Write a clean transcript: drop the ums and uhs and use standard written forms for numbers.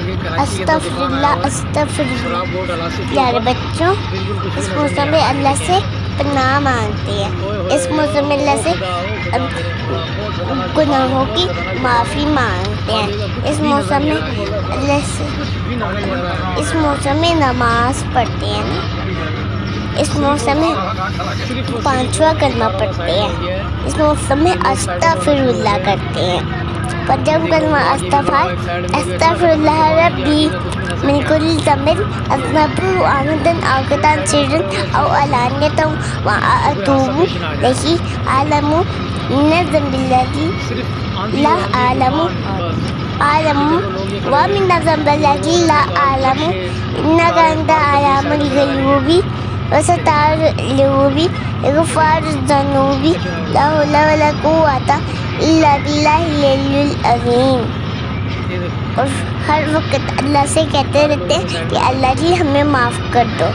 استغفراللہ استغفراللہ۔ پیارے بچوں، اس موسم میں اللہ سے پناہ مانگتے ہیں، اس موسم میں اللہ سے گناہوں کی معافی مانگتے ہیں، اس موسم میں اللہ سے اس موسم میں نماز پڑھتے ہیں نا، اس موسم میں 5واں کلمہ پڑھتے ہیں، اس موسم میں استغفراللہ کرتے ہیں۔ پنجم کلمہ استغفراللہ ربی من کل ذنب اذنبته عمدا او خطأ سرا او علانیة واتوب الیہ اعلم من الذنب الذی لا اعلم ومن الذنب الذی لا اعلم انک انت علام الغیوب وستار العیوب غفار الذنوب لا حول ولا قوة الا باللہ العلی العظیم۔ اور ہر وقت اللہ سے کہتے رہتے ہیں کہ اللہ جی ہمیں معاف کر دو۔